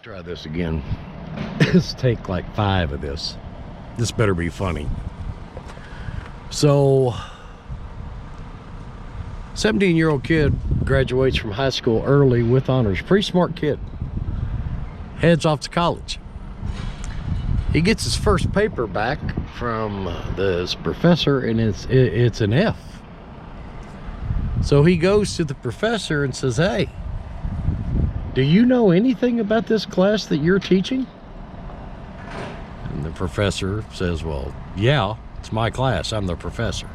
Try this again. Let's take like 5 of this. This better be funny. So, 17-year-old kid graduates from high school early with honors. Pretty smart kid. Heads off to college. He gets his first paper back from this professor, and it's an F. So he goes to the professor and says, "Hey, do you know anything about this class that you're teaching?" And the professor says, "Well, yeah, it's my class. I'm the professor."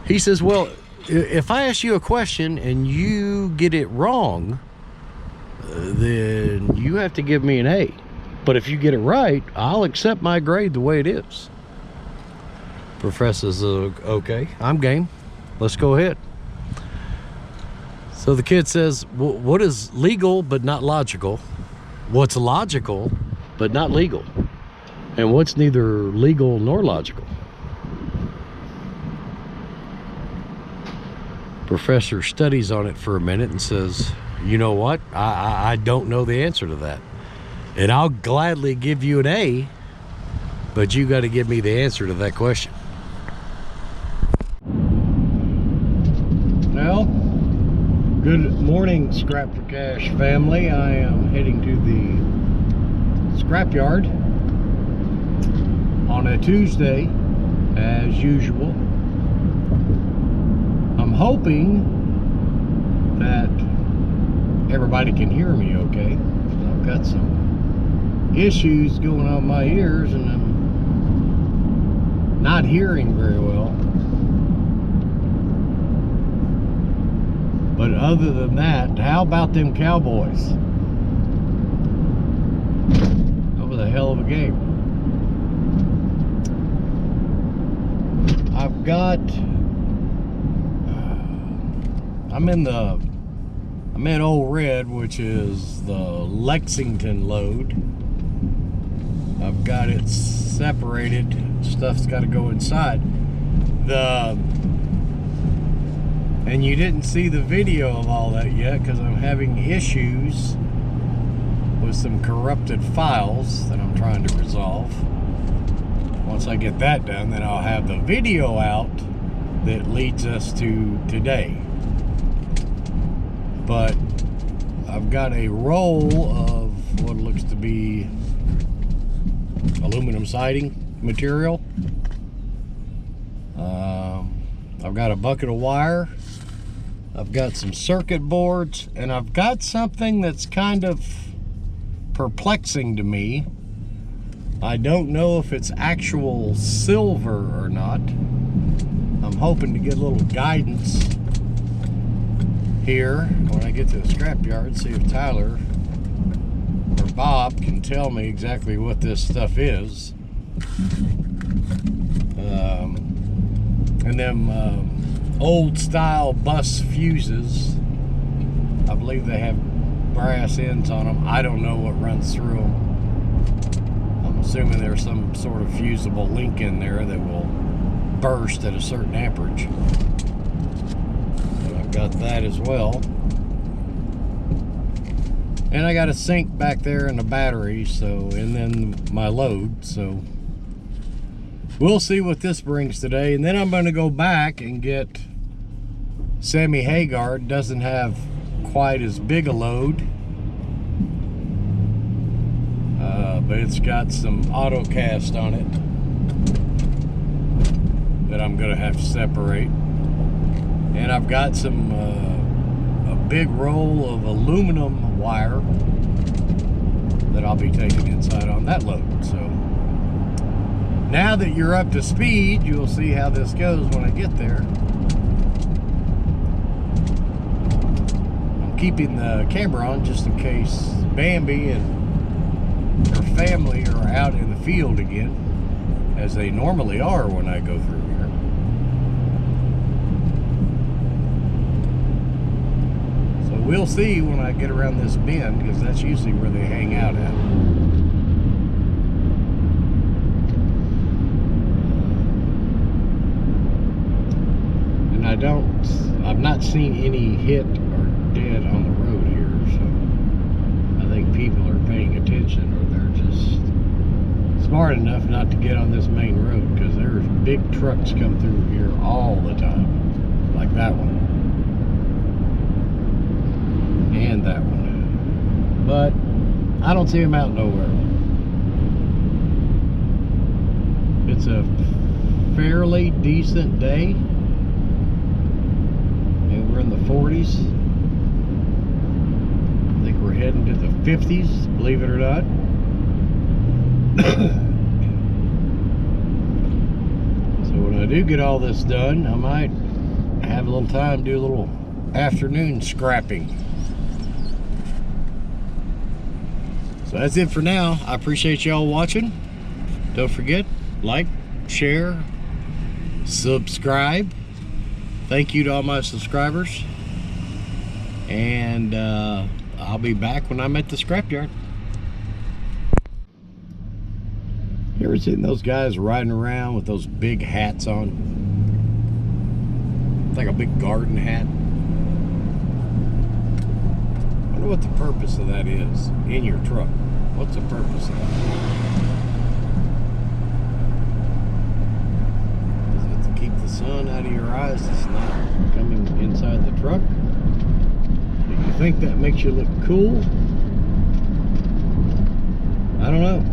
He says, "Well, if I ask you a question and you get it wrong, then you have to give me an A. But if you get it right, I'll accept my grade the way it is." Professor says, "Okay, I'm game. Let's go ahead." So the kid says, "Well, what is legal but not logical? What's logical but not legal? And what's neither legal nor logical?" Professor studies on it for a minute and says, "You know what? I don't know the answer to that. And I'll gladly give you an A, but you got to give me the answer to that question." Well, good morning, Scrap for Cash family. I am heading to the scrapyard on a Tuesday, as usual. I'm hoping that everybody can hear me okay. I've got some issues going on my ears and I'm not hearing very well. But other than that, how about them Cowboys? That was a hell of a game. I've got I'm in Old Red, which is the Lexington load. I've got it separated. Stuff's got to go inside. And you didn't see the video of all that yet because I'm having issues with some corrupted files that I'm trying to resolve. Once I get that done, then I'll have the video out that leads us to today. But I've got a roll of what looks to be aluminum siding material. I've got a bucket of wire. I've got some circuit boards, and I've got something that's kind of perplexing to me. I don't know if it's actual silver or not. I'm hoping to get a little guidance here when I get to the scrapyard, see if Tyler or Bob can tell me exactly what this stuff is. And them old style bus fuses, I believe they have brass ends on them. I don't know what runs through them. I'm assuming there's some sort of fusible link in there that will burst at a certain amperage. So I've got that as well. And I got a sink back there and a battery, so, and then my load, so we'll see what this brings today. And then I'm going to go back and get Sammy Hagar. Doesn't have quite as big a load, but it's got some auto cast on it that I'm going to have to separate. And I've got some a big roll of aluminum wire that I'll be taking inside on that load. So now that you're up to speed, you'll see how this goes when I get there. I'm keeping the camera on just in case Bambi and her family are out in the field again, as they normally are when I go through here. So we'll see when I get around this bend, because that's usually where they hang out at. I've not seen any hit or dead on the road here, so smart enough not to get on this main road because there's big trucks come through here all the time, like that one and that one, but I don't see them out nowhere. It's a fairly decent day and we're in the 40s. I think we're heading to the 50s, believe it or not. So when I do get all this done, I might have a little time to do a little afternoon scrapping. So that's it for now. I appreciate y'all watching. Don't forget, like, share, subscribe. Thank you to all my subscribers. And I'll be back when I'm at the scrapyard. You ever seen those guys riding around with those big hats on? It's like a big garden hat. I wonder what the purpose of that is in your truck. What's the purpose of that? Is it to keep the sun out of your eyes? It's not coming inside the truck? Do you think that makes you look cool? I don't know.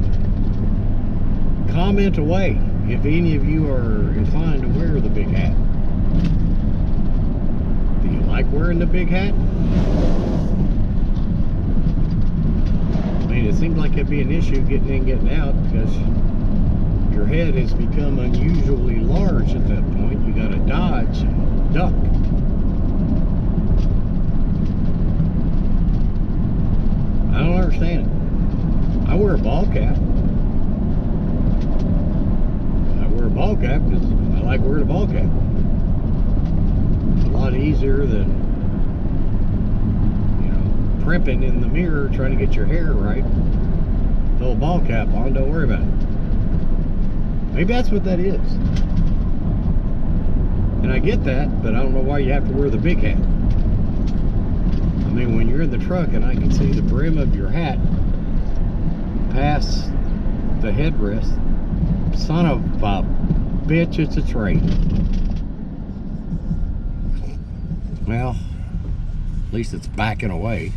Comment away if any of you are inclined to wear the big hat. Do you like wearing the big hat? I mean, it seems like it'd be an issue getting in, getting out, because your head has become unusually large at that point. You gotta dodge and duck. I don't understand it. I wear a ball cap. Ball cap because I like wearing a ball cap. It's a lot easier than, you know, primping in the mirror trying to get your hair right. Throw a ball cap on, don't worry about it. Maybe that's what that is. And I get that, but I don't know why you have to wear the big hat. I mean, when you're in the truck and I can see the brim of your hat past the headrest, son of a bitch, it's a train. Well, at least it's backing away.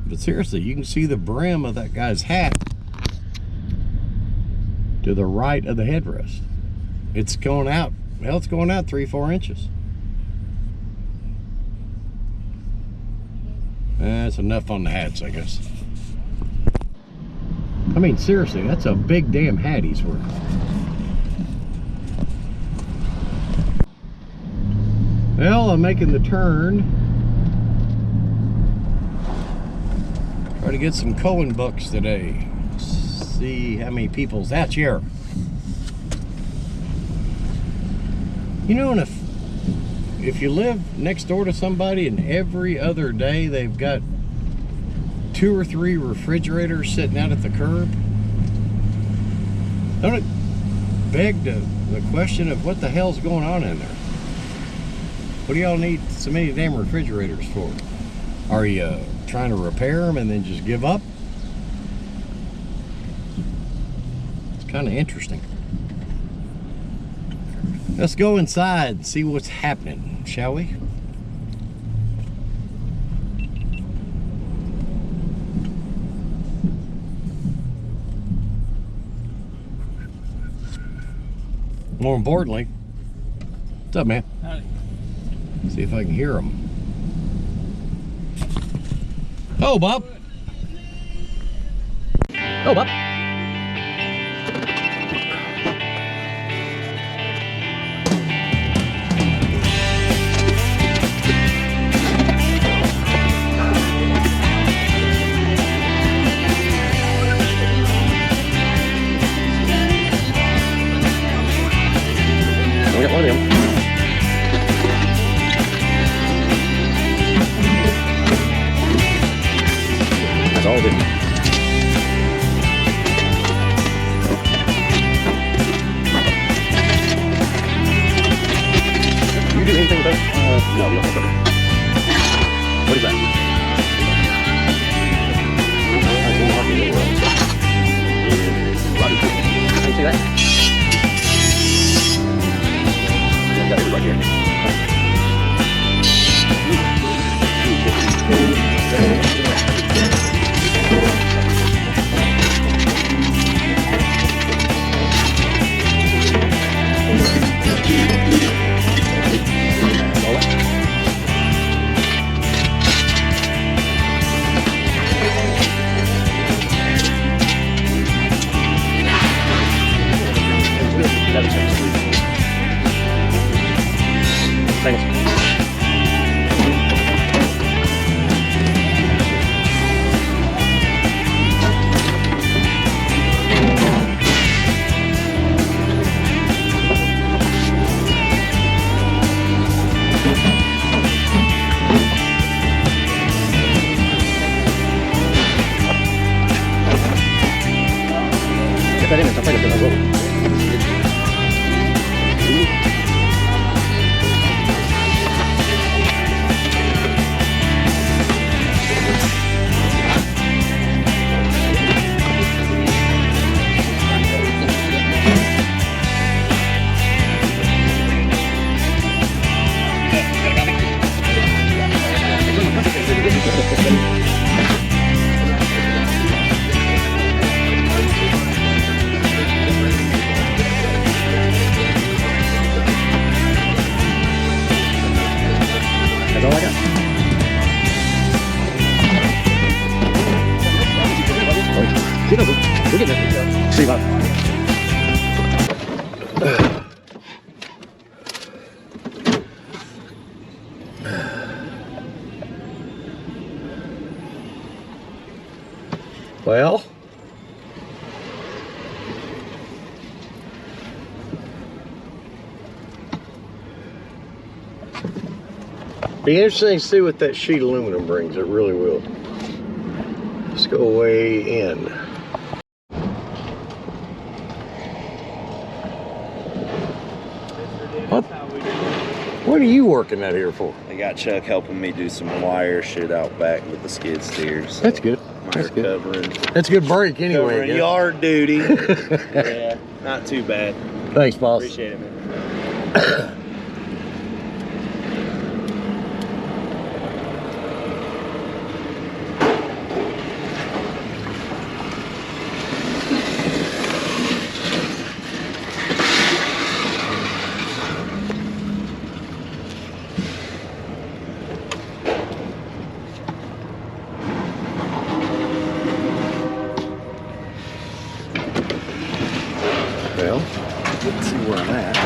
But seriously, you can see the brim of that guy's hat to the right of the headrest. It's going out. Well, it's going out 3-4 inches. That's enough on the hats, I guess. I mean, seriously, that's a big damn hat he's wearing. Well, I'm making the turn. Try to get some Cohen bucks today. See how many people's out here. You know, and if you live next door to somebody and every other day they've got 2 or 3 refrigerators sitting out at the curb, don't it beg the question of what the hell's going on in there? What do y'all need so many damn refrigerators for? Are you trying to repair them and then just give up? It's kind of interesting. Let's go inside and see what's happening, shall we? More importantly, what's up, man? Howdy. See if I can hear him. Oh, Bob. Oh, Bob. We got one of them. That's all of it. Do you do anything with that? No, we don't have that. What is that? Kita rin, sampai ke Bogor. That's all I got. Get over. We're getting there. See you, bud. Well, be interesting to see what that sheet of aluminum brings. It really will. Let's go way in. What are you working out here for? I got Chuck helping me do some wire shit out back with the skid steers. That's good. That's good. Covering. That's a good break anyway. Covering yard duty. Yeah, not too bad. Thanks, boss. Appreciate it, man. Well, let's see where I'm at.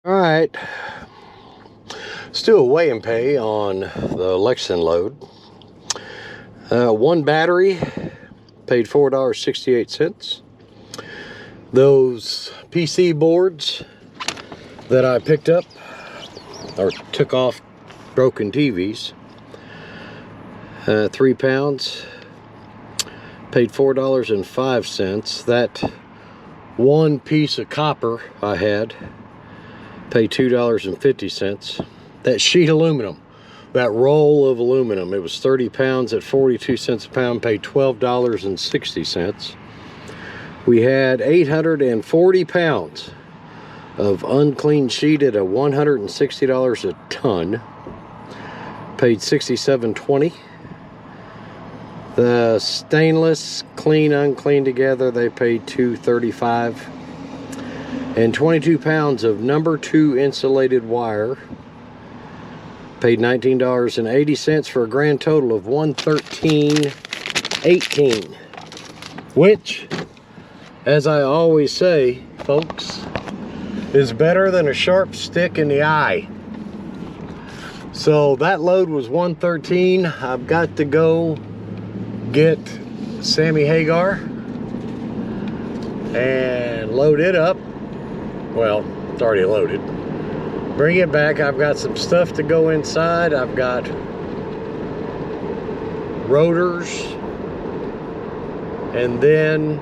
All right, still a weigh and pay on the Lexington load. One battery, paid $4.68. Those PC boards that I picked up or took off broken TVs, 3 pounds, paid $4.05. That one piece of copper I had, paid $2.50. That sheet aluminum, that roll of aluminum, it was 30 pounds at 42 cents a pound, paid $12.60. We had 840 pounds of unclean sheet at $160 a ton, paid $67.20. The stainless, clean, unclean together, they paid $2.35. And 22 pounds of number 2 insulated wire, paid $19.80 for a grand total of $113.18, which, as I always say, folks, is better than a sharp stick in the eye. So that load was $113. I've got to go get Sammy Hagar and load it up. Well, it's already loaded. Bring it back. I've got some stuff to go inside. I've got rotors, and then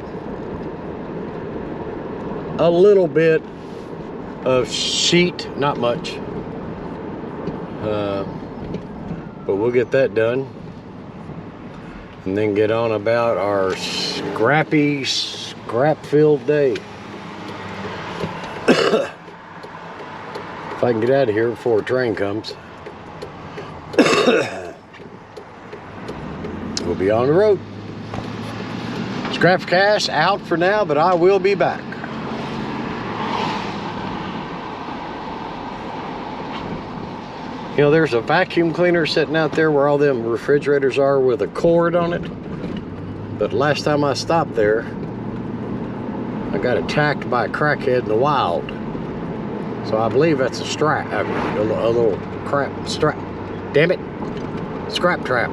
a little bit of sheet, not much, but we'll get that done and then get on about our scrappy, scrap-filled day. If I can get out of here before a train comes, we'll be on the road. Scrap Cash out for now, but I will be back. You know, there's a vacuum cleaner sitting out there where all them refrigerators are with a cord on it. But last time I stopped there, I got attacked by a crackhead in the wild. So I believe that's a strap, a little crap strap. Damn it, scrap trap.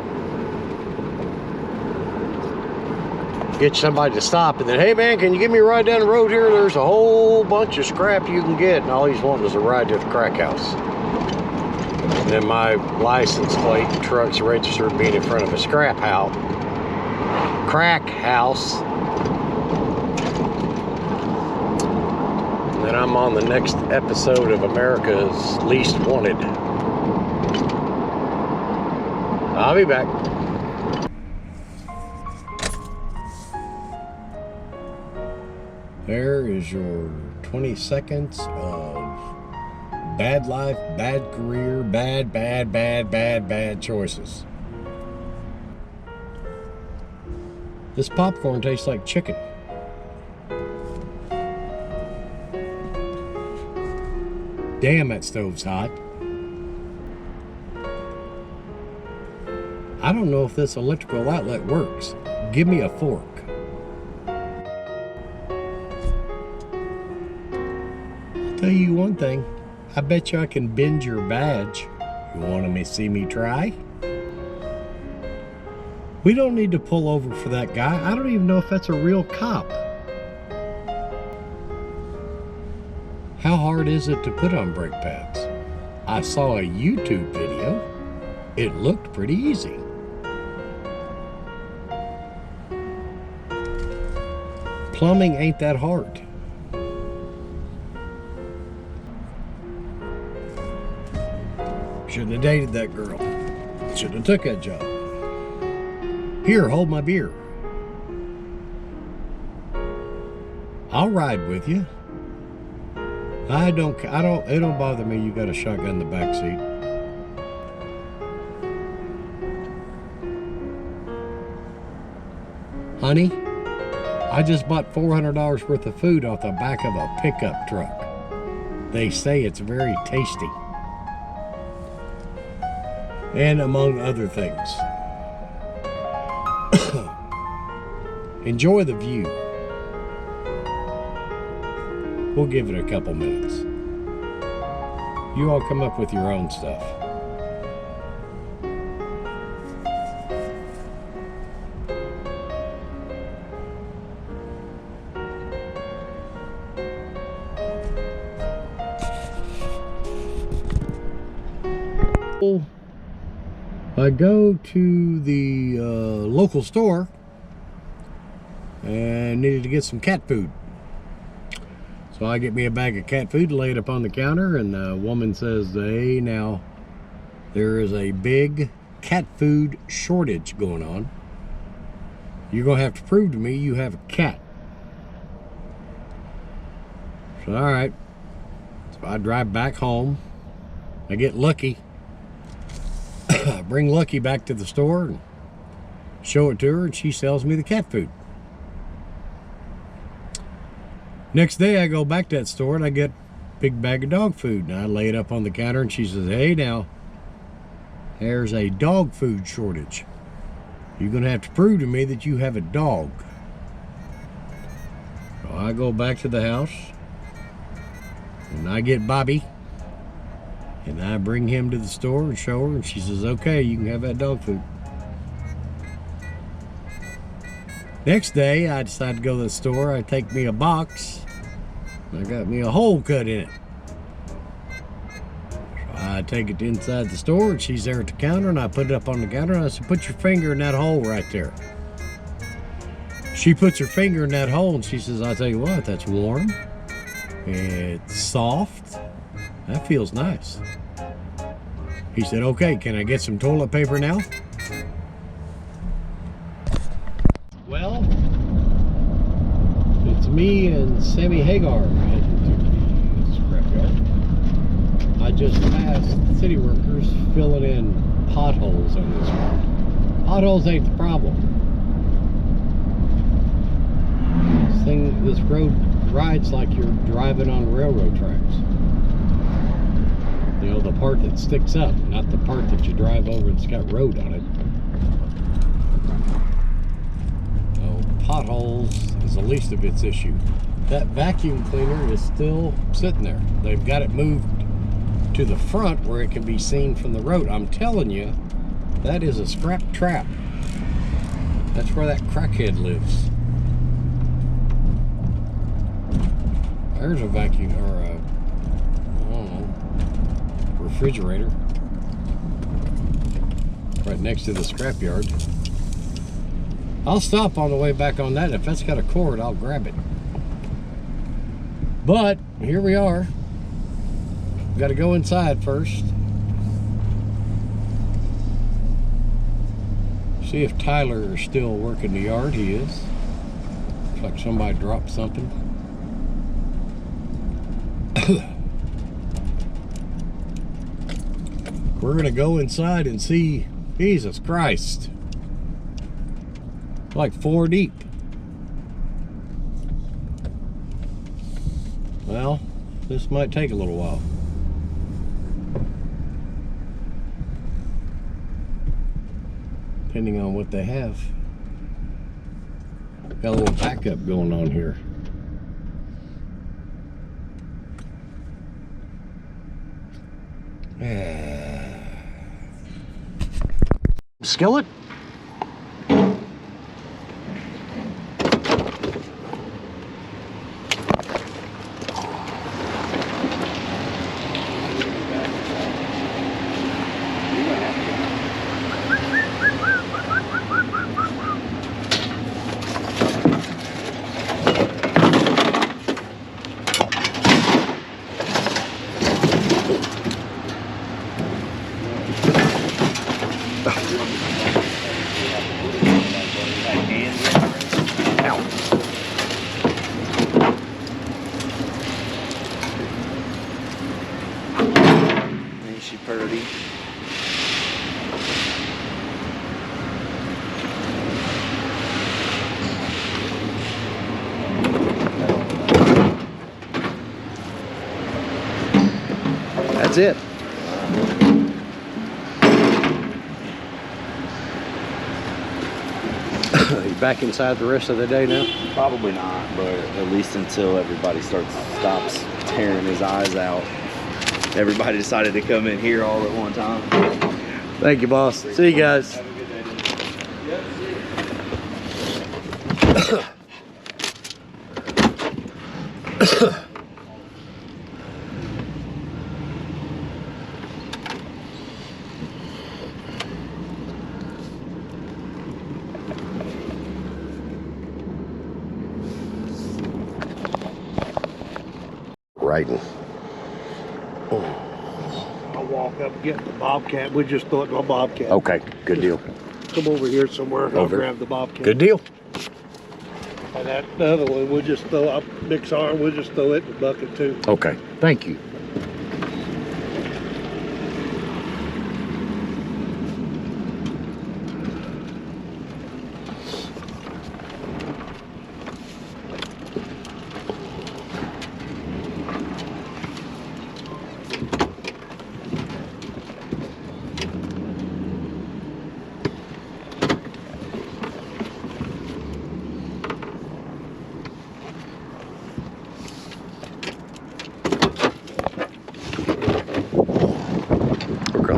Get somebody to stop and then, hey man, can you give me a ride down the road here? There's a whole bunch of scrap you can get. And all he's wanting is a ride to the crack house. And then my license plate, the truck's registered being in front of a scrap house. Crack house. And then I'm on the next episode of America's Least Wanted. I'll be back. There is your 20 seconds of bad life, bad career, bad choices. This popcorn tastes like chicken. Damn, that stove's hot. I don't know if this electrical outlet works. Give me a fork. I'll tell you one thing. I bet you I can bend your badge. You want to see me try? We don't need to pull over for that guy. I don't even know if that's a real cop. How hard is it to put on brake pads? I saw a YouTube video. It looked pretty easy. Plumbing ain't that hard. Shouldn't have dated that girl. Shouldn't have took that job. Here, hold my beer. I'll ride with you. It don't bother me you got a shotgun in the back seat. Honey, I just bought $400 worth of food off the back of a pickup truck. They say it's very tasty. And among other things. Enjoy the view. We'll give it a couple minutes. You all come up with your own stuff. I go to the local store and needed to get some cat food. So I get me a bag of cat food, lay it up on the counter, and the woman says, hey, now there is a big cat food shortage going on. You're going to have to prove to me you have a cat. So, all right. So I drive back home. I get Lucky. I bring Lucky back to the store and show it to her, and she sells me the cat food. Next day I go back to that store and I get a big bag of dog food, and I lay it up on the counter, and she says, hey, now there's a dog food shortage. You're gonna have to prove to me that you have a dog. So I go back to the house and I get Bobby and I bring him to the store and show her, and she says, okay, you can have that dog food. Next day, I decide to go to the store. I take me a box. I got me a hole cut in it. So I take it inside the store, and she's there at the counter, and I put it up on the counter, and I said, put your finger in that hole right there. She puts her finger in that hole, and she says, I tell you what, that's warm. It's soft. That feels nice. He said, okay, can I get some toilet paper now? Well, it's me and Sammy Hagar heading to the scrapyard. I just passed city workers filling in potholes on this road. Potholes ain't the problem. This road rides like you're driving on railroad tracks. You know, the part that sticks up, not the part that you drive over that's got road on it. Potholes is the least of its issue. That vacuum cleaner is still sitting there. They've got it moved to the front where it can be seen from the road. I'm telling you, that is a scrap trap. That's where that crackhead lives. There's a vacuum, or a, I don't know, refrigerator right next to the scrapyard. I'll stop on the way back on that. If that's got a cord, I'll grab it. But here we are. We've got to go inside first. See if Tyler is still working the yard. He is. Looks like somebody dropped something. We're going to go inside and see. Jesus Christ. Like 4 deep. Well, this might take a little while. Depending on what they have. Got a little backup going on here. Skillet? Purdy. That's it. You back inside the rest of the day now? Probably not, but at least until everybody stops tearing his eyes out. everybody decided to come in here all at one time. Thank you, boss. See you guys. Have a good day. Yep, see you. Riding. I'll walk up and get the bobcat. We just throw it to a bobcat. Okay, good deal. Come over here somewhere and I'll Over. grab the bobcat. Good deal. And that the other one, we'll just throw up Nick's arm. We'll just throw it in the bucket too. Okay, thank you.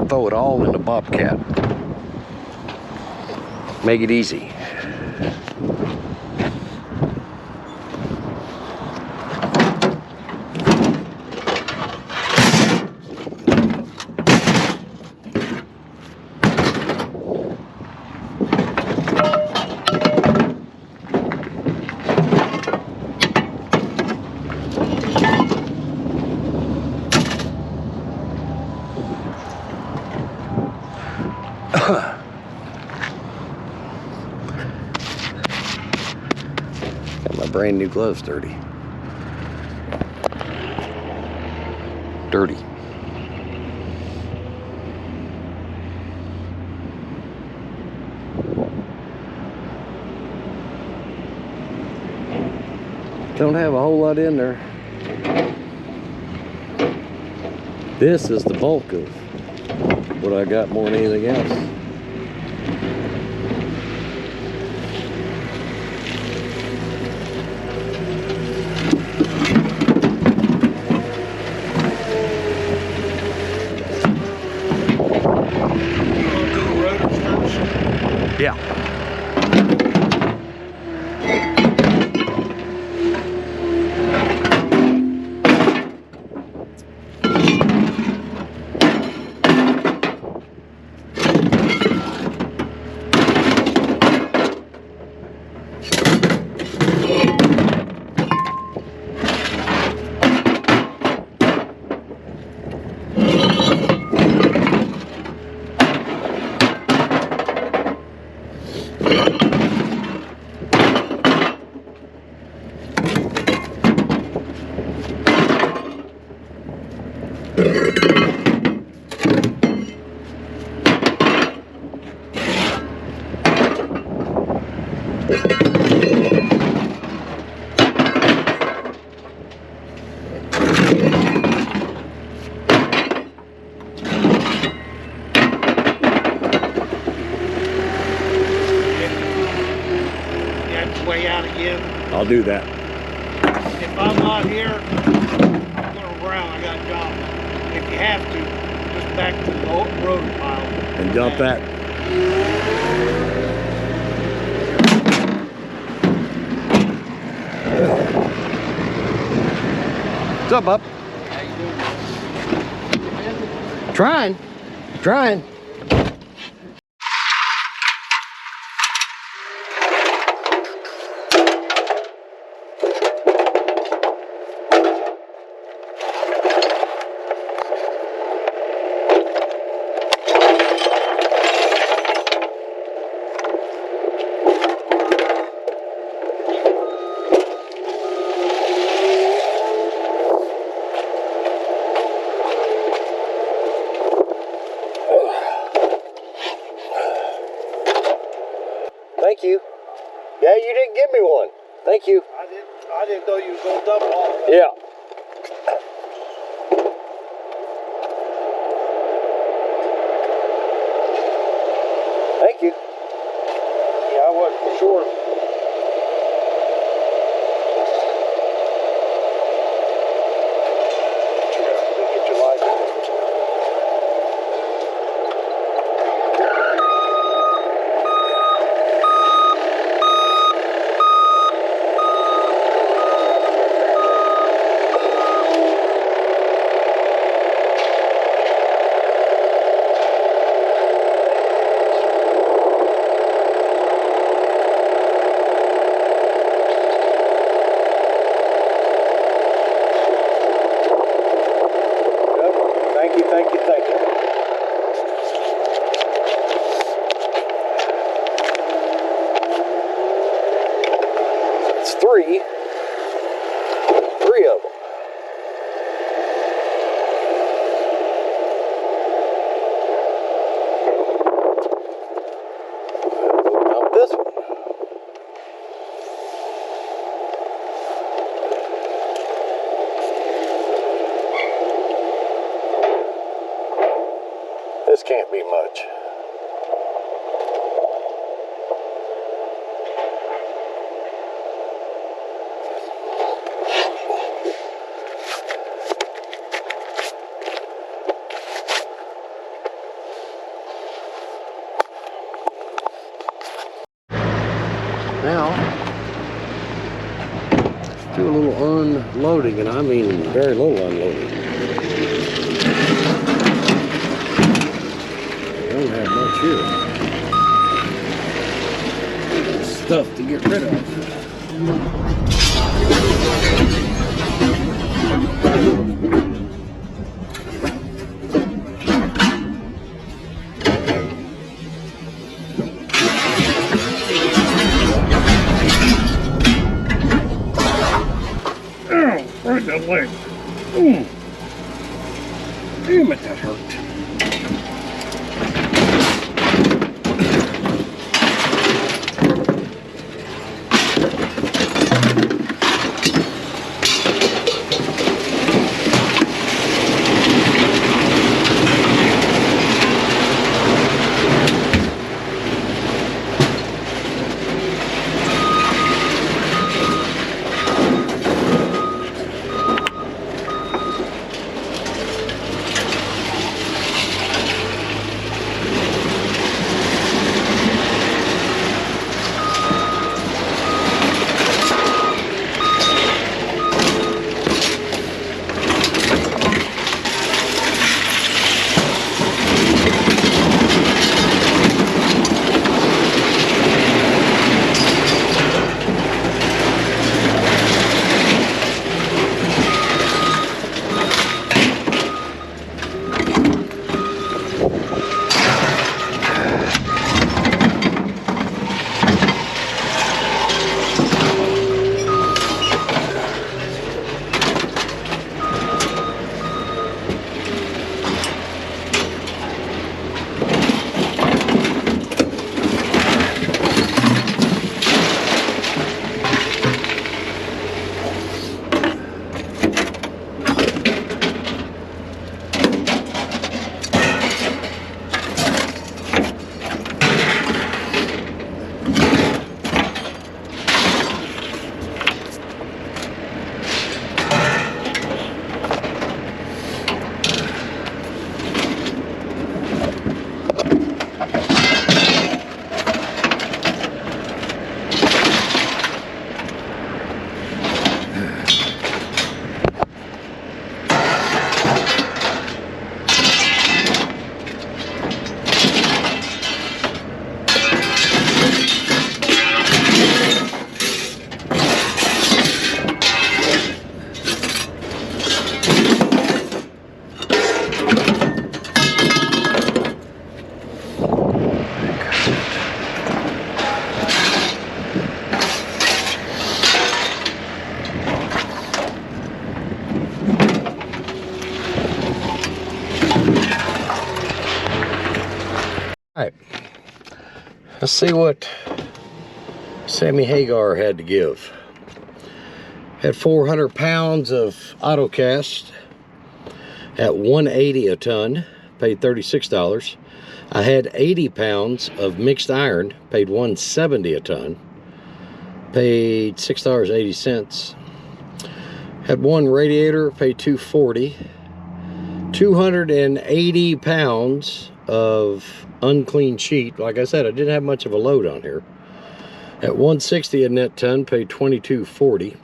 Throw it all in the bobcat. Make it easy. Got my brand new gloves dirty. Dirty. Don't have a whole lot in there. This is the bulk of what I got more than anything else. Yeah. Way out again. I'll do that. If I'm not here, I'm going around. I got a job. If you have to, just back to the old road pile. And dump that. What's up, bub? How you doing? Trying. Trying. Thank you. Yeah, you didn't give me one. Thank you. I didn't know you was going to dump all of that. Yeah. Thank you. Yeah, I wasn't sure. Get your license. you, thank you, thank you. It's three of them. Now this one. This can't be much. Now, do a little unloading, and I mean very little unloading. I don't have much here. Stuff to get rid of. Right that leg. Damn it, that hurt. Alright, let's see what Sammy Hagar had to give. Had 400 pounds of autocast at $180 a ton, paid $36. I had 80 pounds of mixed iron, paid $170 a ton, paid $6.80. Had one radiator, paid $240. 280 pounds of unclean sheet. Like I said, I didn't have much of a load on here. At $160 a net ton, paid $22.40.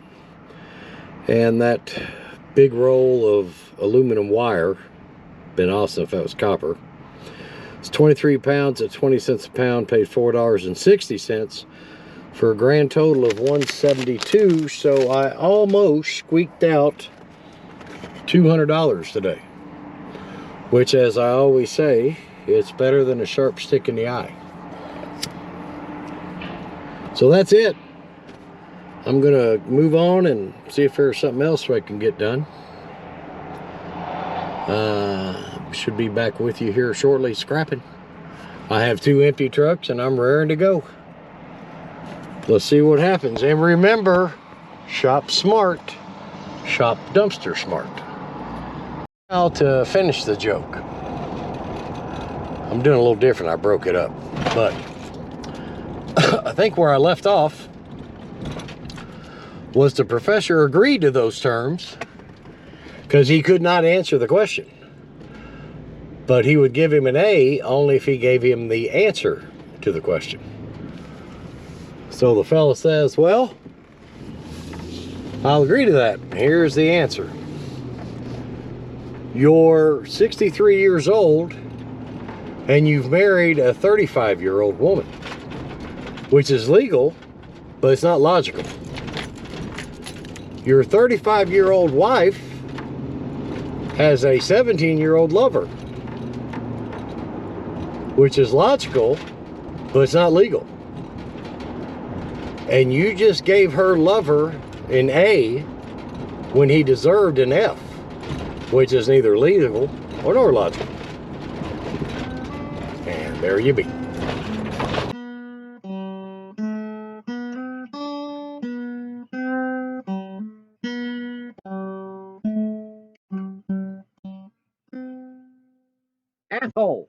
And that big roll of aluminum wire, been awesome if that was copper. It's 23 pounds at 20 cents a pound, paid $4.60 for a grand total of $172. So I almost squeaked out $200 today which, as I always say, it's better than a sharp stick in the eye. So that's it. I'm gonna move on and see if there's something else I can get done. Should be back with you here shortly scrapping. I have 2 empty trucks and I'm raring to go. Let's see what happens. And remember, shop smart, shop dumpster smart. Now to finish the joke. I'm doing a little different, I broke it up. But I think where I left off was the professor agreed to those terms because he could not answer the question. But he would give him an A only if he gave him the answer to the question. So the fellow says, well, I'll agree to that. Here's the answer. You're 63 years old and you've married a 35-year-old woman, which is legal, but it's not logical. Your 35-year-old wife has a 17-year-old lover, which is logical, but it's not legal. And you just gave her lover an A when he deserved an F, which is neither legal or nor logical. And there you be. Asshole.